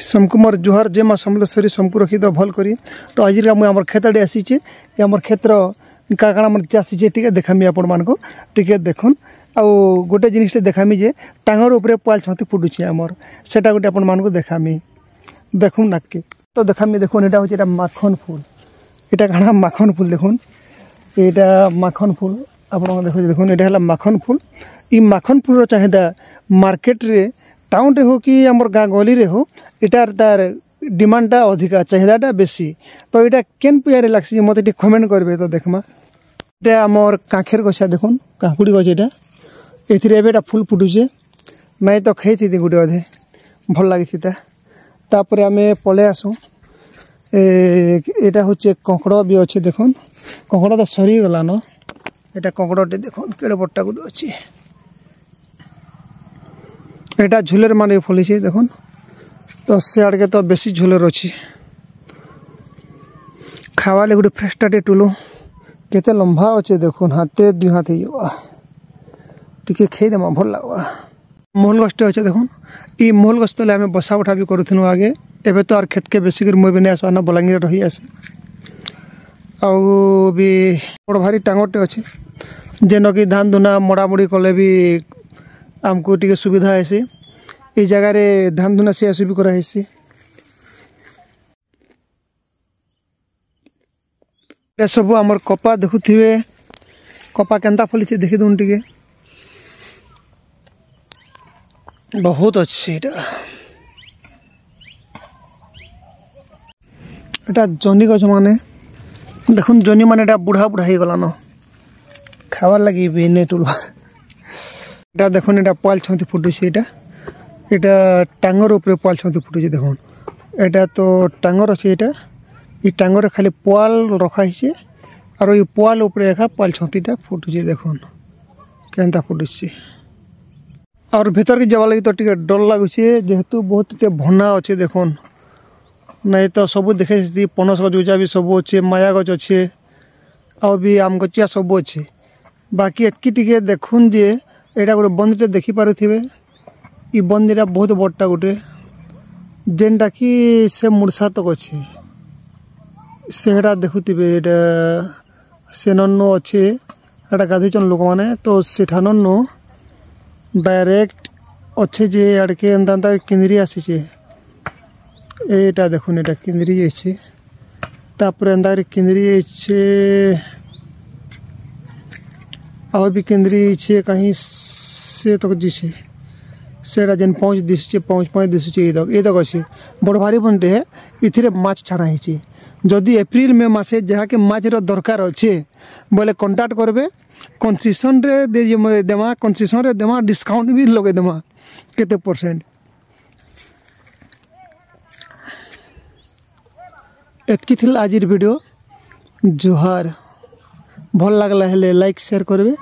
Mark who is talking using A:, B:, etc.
A: समको मोर जुहार जे माँ समलेश्वरी समको रखी तो भल करी। तो आज मुझे खेत आड़े आसीचे आम क्षेत्र क्या क्या मोर चाषी टे देखामी आपण मान टे देखुन आउ गोटे जिनिस देखामी जे टांगर उपरे पाल छती फुटुचे आमर सेटा गोटे आपण मान देखामी देखुन नाके तो देखामी देखुन एटा होचे माखन फूल एटा काना माखन फूल देखुन एटा माखन फूल आपण देखो देखुन एटा हला माखन फूल ई माखन फूल चाहिदा मार्केट रे टाउन रे हो कि आमर गाँ गली रे हो इटार तार डिमांडटा अधिका चाहिदाटा बेसी तो यहाँ केन पुयारे लागसी मत कमेंट करेंगे तो देखमा इटा आमर काखेर गछा देखुन काकुड़ी गछ एटा एथिरे एबेटा फूल फुटुचे नाई तो खाई गोटे अधे भल लगी तापर आमे पले आसू एटा होचे कंकड़ भी अच्छे देखुन कंकड़ तो सरी गलान एटा कंकड़टे देखुन केड़े बट्टा गोटे अच्छे एटा झुलेर माने फली देखुन तो से आड़ के तो बेसी झोलर अच्छी खावा गोटे फ्रेशटा टुलु केते लंबा अच्छे देखुन हाथे दुई हाथ टे खाईदेमा भल लगवा मोहल गछटे अच्छे देखुन ई मोहल गछ तले आम बसा उठा भी करूँ आगे एबे तो आर खेत के बेसी कर मुझे नहीं आसवा ना बलांगीर रही आसे आउ भी बड़ भारी टांगरटे अच्छे जेन कि धान धुना मड़ामुड़ी कले भी आमको टे सुविधा है ये जगार धान धुना से भी कराई सब आमर कपा देखुवे कपा केन्ता फली देखी दून टे बहुत अच्छे एटा जनी गछ माने देखुन जनी माने बुढ़ा बुढ़ा हो गलान खावार लगी भी नहीं टुलवा देखुन एटा पाल छती फुटुचे एटा टांगर उपरे पाल छती फुटुचे देखुन एटा तो टांगर अच्छे ये टांगर खाली पाल रखाई और ये पाल उपरे एका पाल छतीटा फुटुचे देखुन केन्ता फुटुचे और भीतर के जवा लगी तो टे डर लगुचे जेहेतु बहुत भना अच्छे देखुन नहीं तो सब देखे पनस गछ उजा भी सब अच्छे माया गछ अच्छे आ भी आम गचिया सब अच्छे बाकी एतकी टे देखुन जे एटा गोटे बंदटे देखी पारुथिबे ई बंदीटा बहुत बड़टा गोटे जेनटा कि से मूर्छा तक अच्छे सेटा देखुथिबे एटा से नन्नो अच्छे एटा गाधुचन लोक माने तो सेठा नन्नो डायरेक्ट अच्छे जे आड़के एंता किंदरी आसीचे एटा देखुन एटा किंदरी जाइछे तापर एंता किंदरी जाइछे और भी केंद्री छे कहीं से तक जीछे सेटा जेन पहुँच दिशुचे पहुँच दिशुचे ये तक अच्छे बड़ भारी बनटे है इथिरे माछ छाड़ा है जदि एप्रिल मे मासे जहाँ के माछ दरकार अच्छे बोले कंटाक्ट करबे कंसेसन रे देमा कंसेसन रे देमा डिस्काउंट भी लगे देमा केते परसेंट एतकी थिल आजिर वीडियो जुहार भल लगला हेले लाइक शेयर करबे।